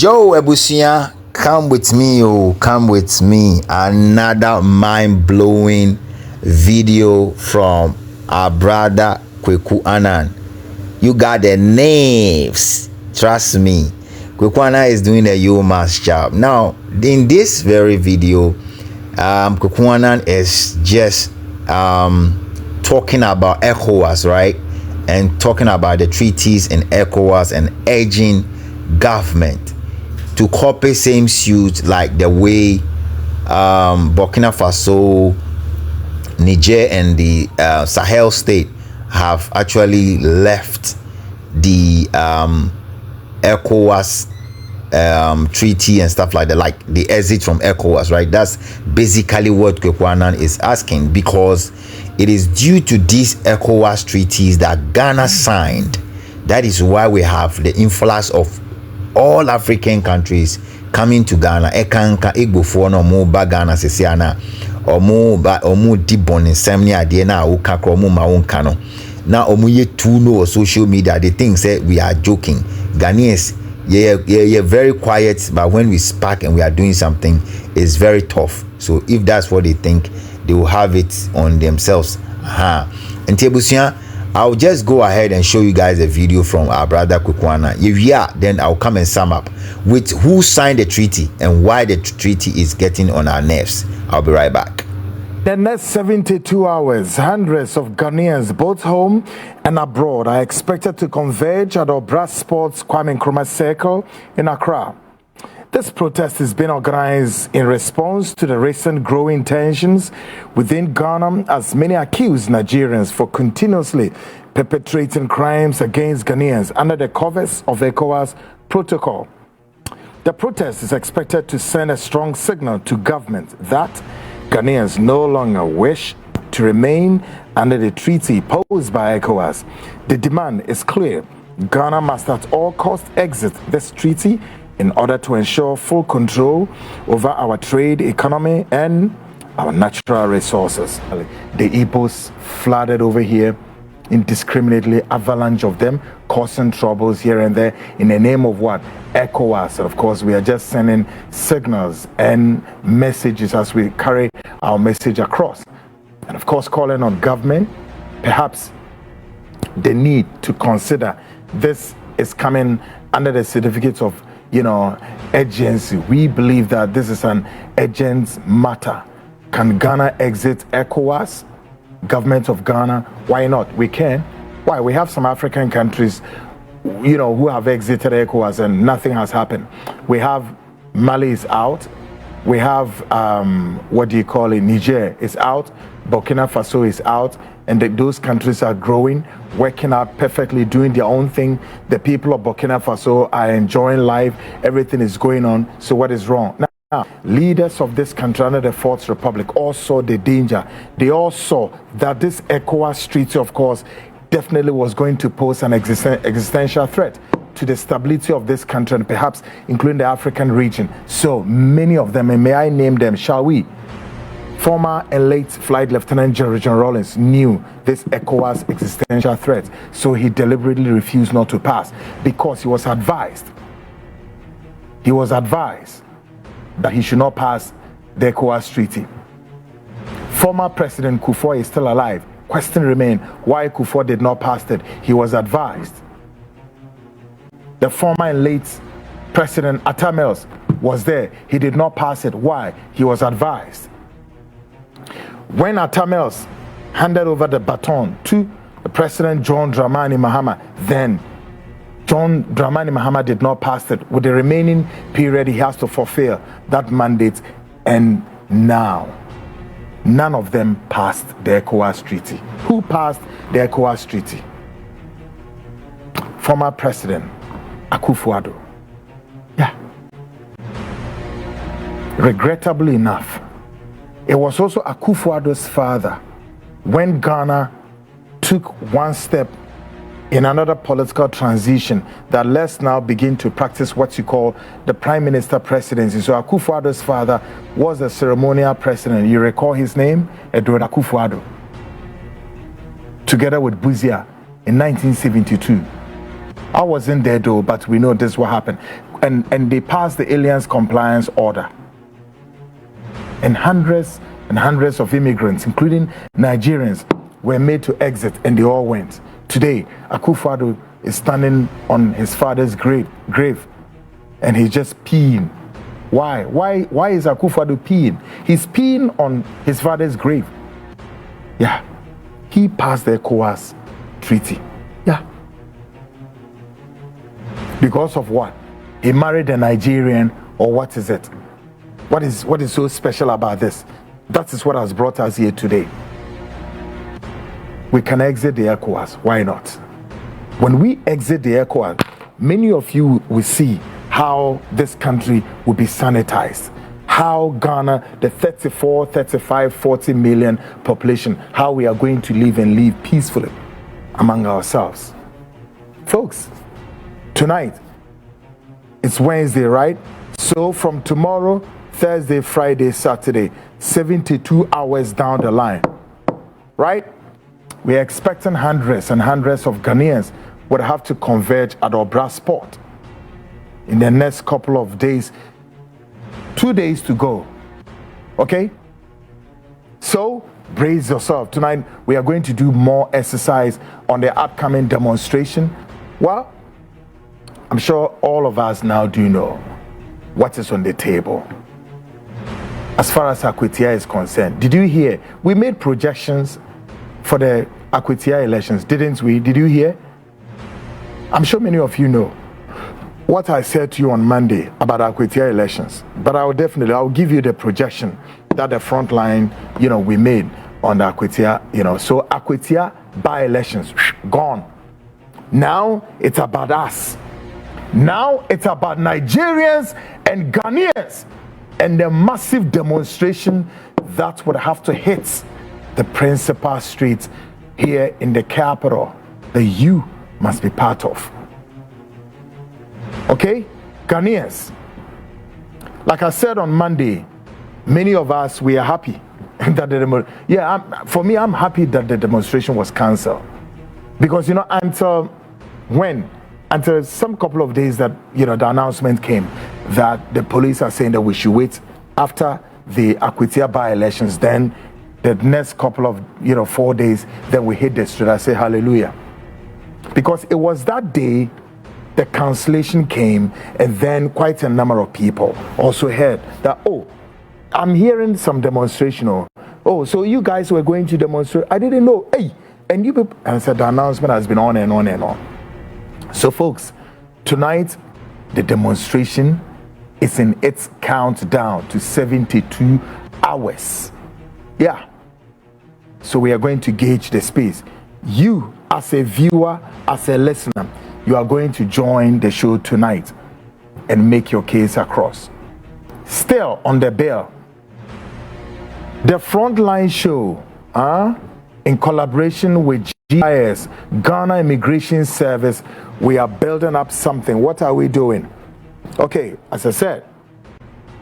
Yo, Ebusia, come with me, oh, come with me. Another mind-blowing video from our brother KWAKU ANNAN. You got the names, trust me. KWAKU ANNAN is doing a yeoman's job. Now, in this very video, KWAKU ANNAN is just talking about ECOWAS, right? And talking about the treaties in ECOWAS and urging government to copy same suit like the way Burkina Faso, Niger and the Sahel state have actually left the ECOWAS treaty and stuff like that, like the exit from ECOWAS, right? That's basically what KWAKU ANNAN is asking, because it is due to these ECOWAS treaties that Ghana signed. That is why we have the influx of all African countries coming to Ghana. Ekanka Igbo no mo ba Ghana sesiana omu dibon in semni ade na ukakro mu ma wonka no. Na omu ye too no social media. They think say we are joking. Ghanaians, yeah, very quiet, but when we spark and we are doing something, it's very tough. So if that's what they think, they will have it on themselves. And Tebusia, I'll just go ahead and show you guys a video from our brother KWAKU ANNAN. If yeah, then I'll come and sum up with who signed the treaty and why the treaty is getting on our nerves. I'll be right back. The next 72 hours, hundreds of Ghanaians, both home and abroad, are expected to converge at Obra Sports Kwame Nkrumah Circle in Accra. This protest is being organized in response to the recent growing tensions within Ghana, as many accuse Nigerians for continuously perpetrating crimes against Ghanaians under the covers of ECOWAS protocol. The protest is expected to send a strong signal to government that Ghanaians no longer wish to remain under the treaty posed by ECOWAS. The demand is clear. Ghana must at all costs exit this treaty in order to ensure full control over our trade, economy, and our natural resources. The Igbos flooded over here indiscriminately, avalanche of them, causing troubles here and there in the name of what? ECOWAS. And of course, we are just sending signals and messages as we carry our message across. And of course, calling on government, perhaps the need to consider this is coming under the certificate of urgency. We believe that this is an urgent matter. Can Ghana exit ECOWAS? Government of Ghana, why not? We can. Why? We have some African countries, who have exited ECOWAS and nothing has happened. We have Mali is out. We have, Niger is out. Burkina Faso is out. And those countries are growing, working out perfectly, doing their own thing. The people of Burkina Faso are enjoying life. Everything is going on. So what is wrong? Now, leaders of this country under the Fourth Republic all saw the danger. They all saw that this ECOWAS treaty, of course, definitely was going to pose an existential threat to the stability of this country and perhaps including the African region. So many of them, and may I name them, shall we? Former and late Flight Lieutenant General John Rawlings knew this ECOWAS existential threat, so he deliberately refused not to pass because he was advised. He was advised that he should not pass the ECOWAS treaty. Former President Kufuor is still alive. Question remains, why Kufuor did not pass it? He was advised. The former and late President Atta Mills was there. He did not pass it. Why? He was advised. When Atta Mills handed over the baton to President John Dramani Mahama, then John Dramani Mahama did not pass it. With the remaining period, he has to fulfill that mandate. And now, none of them passed the ECOWAS treaty. Who passed the ECOWAS treaty? Former President Akufo-Addo. Yeah. Regrettably enough, it was also Akufo-Addo's father when Ghana took one step in another political transition that let's now begin to practice what you call the Prime Minister presidency. So Akufo-Addo's father was the ceremonial president. You recall his name? Edward Akufo-Addo. Together with Buzia in 1972. I wasn't there though, but we know this is what happened. and they passed the aliens compliance order. And hundreds of immigrants, including Nigerians, were made to exit, and they all went. Today, Akufo-Addo is standing on his father's grave, and he's just peeing. Why is Akufo-Addo peeing? He's peeing on his father's grave. Yeah, he passed the ECOWAS treaty. Yeah. Because of what? He married a Nigerian, or what is it? What is so special about this? That is what has brought us here today. We can exit the ECOWAS. Why not? When we exit the ECOWAS, many of you will see how this country will be sanitized. How Ghana, the 34, 35, 40 million population, how we are going to live and live peacefully among ourselves. Folks, tonight, it's Wednesday, right? So from tomorrow, Thursday, Friday, Saturday, 72 hours down the line, right? We're expecting hundreds and hundreds of Ghanaians would have to converge at our brass spot in the next couple of days. 2 days to go. Okay? So brace yourself. Tonight we are going to do more exercise on the upcoming demonstration. Well, I'm sure all of us now do know what is on the table. As far as Akwetia is concerned, did you hear? We made projections for the Akwetia elections, didn't we? Did you hear? I'm sure many of you know what I said to you on Monday about Akwetia elections, but I'll give you the projection that the front line, we made on the Akwetia, So Akwetia by-elections, gone. Now it's about us. Now it's about Nigerians and Ghanaians and the massive demonstration that would have to hit the principal streets here in the capital that you must be part of. Okay? Ghanaians, like I said on Monday, many of us, we are happy that I'm happy that the demonstration was cancelled. Because, until some couple of days that, the announcement came that the police are saying that we should wait after the Akwetia by-elections, then the next couple of, 4 days, then we hit the street. I say hallelujah. Because it was that day the cancellation came, and then quite a number of people also heard that, I'm hearing some demonstration. So you guys were going to demonstrate. I didn't know. Hey, and you people, and I said the announcement has been on and on and on. So folks, tonight the demonstration is in its countdown to 72 hours. Yeah. So we are going to gauge the space. You, as a viewer, as a listener, you are going to join the show tonight and make your case across. Still on the bill, the Frontline Show, in collaboration with GIS, Ghana Immigration Service, we are building up something. What are we doing? Okay, as I said,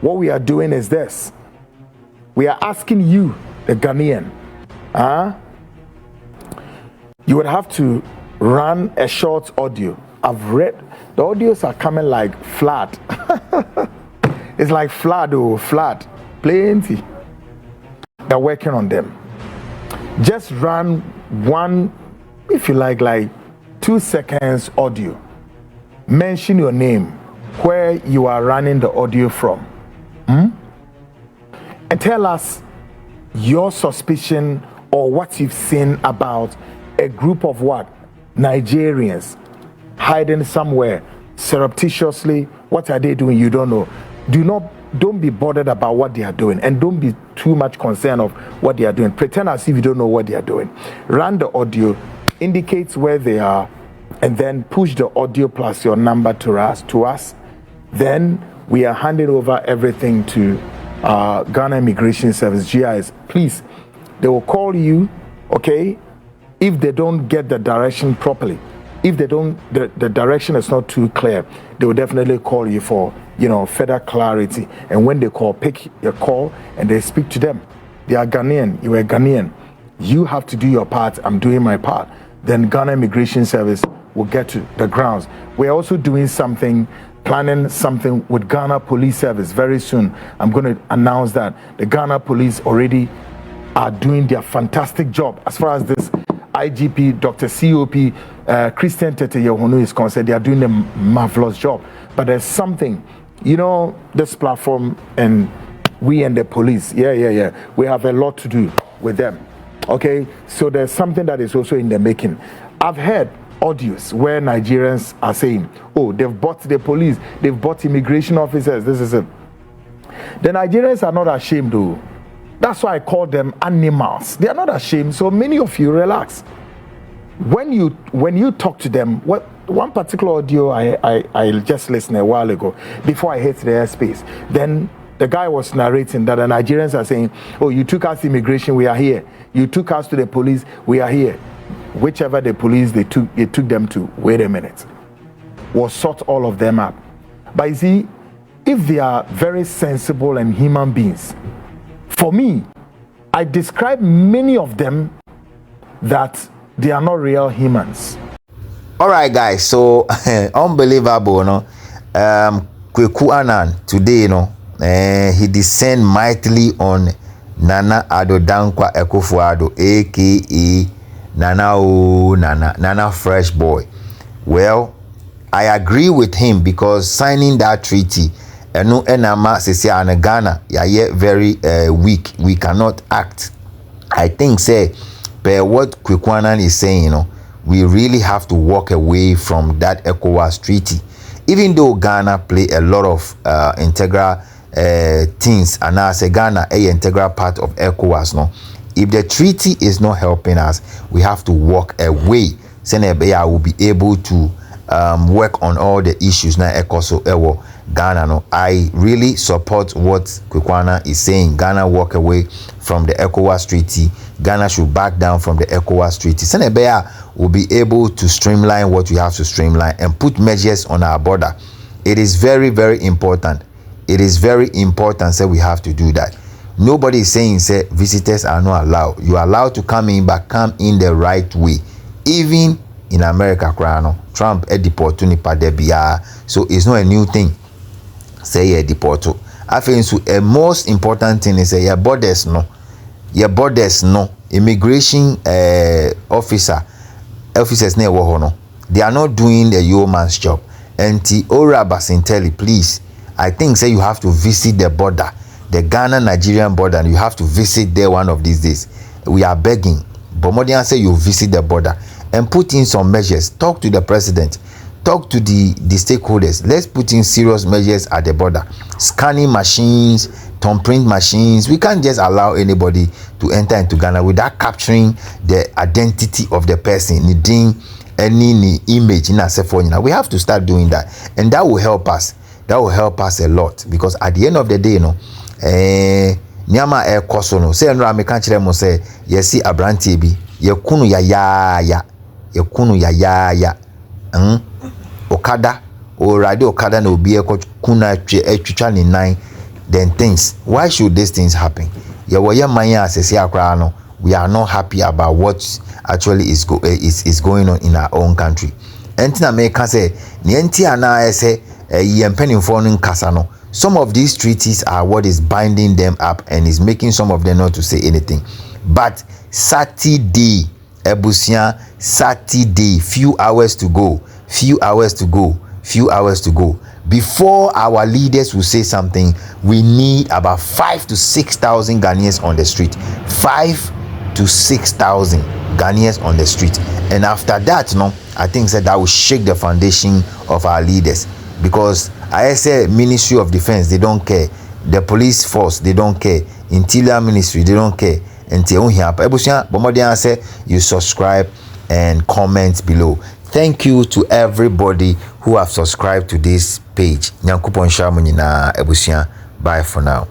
what we are doing is this. We are asking you, the Ghanaian, you would have to run a short audio. I've read the audios are coming like flat. It's like flat, plenty. They're working on them. Just run one, if you like 2 seconds audio. Mention your name, where you are running the audio from, and tell us your suspicion or what you've seen about a group of Nigerians hiding somewhere surreptitiously. What are they doing? You don't know. Don't be bothered about what they are doing, and don't be too much concerned of what they are doing. Pretend as if you don't know what they are doing. Run the audio, indicate where they are, and then push the audio plus your number to us. Then we are handing over everything to Ghana Immigration Service, GIS. Please, they will call you, okay? If they don't get the direction properly, if they don't, the direction is not too clear, they will definitely call you for, further clarity. And when they call, pick your call and they speak to them. They are Ghanaian, you are Ghanaian. You have to do your part, I'm doing my part. Then Ghana Immigration Service will get to the grounds. We're also doing something planning something with Ghana Police Service very soon. I'm going to announce that the Ghana Police already are doing their fantastic job as far as this IGP, Dr. COP, Christian Tete Yohonu is concerned. They are doing a marvelous job. But there's something, this platform and we and the police, we have a lot to do with them. Okay, so there's something that is also in the making. I've heard audios where Nigerians are saying, oh, they've bought the police, they've bought immigration officers, this is it. The Nigerians are not ashamed though. That's why I call them animals. They are not ashamed, so many of you relax. When you talk to them, one particular audio I just listened a while ago, before I hit the airspace, then the guy was narrating that the Nigerians are saying, oh, you took us to immigration, we are here. You took us to the police, we are here. Whichever the police they took them to, wait a minute, will sort all of them up. But you see, if they are very sensible and human beings, for me, I describe many of them that they are not real humans. All right, guys, so unbelievable, no? KWAKU ANNAN today, he descend mightily on Nana Akufo-Addo, aka Nana Fresh Boy. Well, I agree with him because signing that treaty, and Ghana, very weak. We cannot act. I think, per what KWAKU ANNAN is saying, we really have to walk away from that ECOWAS treaty. Even though Ghana play a lot of integral things, and now say Ghana a integral part of ECOWAS, if the treaty is not helping us, we have to walk away. Senegal will be able to work on all the issues now. Ghana, I really support what KWAKU ANNAN is saying. Ghana walk away from the ECOWAS treaty. Ghana should back down from the ECOWAS treaty. Senegal will be able to streamline what we have to streamline and put measures on our border. It is very, very important. It is very important, we have to do that. Nobody is saying, visitors are not allowed. You are allowed to come in, but come in the right way. Even in America, Trump deport to Nipa. So it's not a new thing. Say deport. I think so. A most important thing is your borders no. Immigration officers no. They are not doing the yeoman's job. And Ora Basintelli, please. I think you have to visit the border, the Ghana-Nigerian border, and you have to visit there one of these days. We are begging. But more than say you visit the border and put in some measures. Talk to the president. Talk to the stakeholders. Let's put in serious measures at the border. Scanning machines, thumb print machines. We can't just allow anybody to enter into Ghana without capturing the identity of the person, needing any image in our phone. We have to start doing that, and that will help us. That will help us a lot, because at the end of the day, Nyama air koso say no me kan kire mo say yesi abrantie bi yakunu ya okada already okada na obi ekuna atwitwa ne nan. Then things, why should these things happen? We are not happy about what actually is going on in our own country. Entina me kan say nienti ana say yempenimfo no nkasa no. Some of these treaties are what is binding them up and is making some of them not to say anything. But Saturday, Ebusia, Saturday, few hours to go. Before our leaders will say something, we need about 5,000 to 6,000 Ghanaians on the street. 5,000 to 6,000 Ghanaians on the street. And after that, I think that will shake the foundation of our leaders. Because I say Ministry of Defense, they don't care. The police force, they don't care. Interior Ministry, they don't care. Until you subscribe and comment below. Thank you to everybody who have subscribed to this page. Bye for now.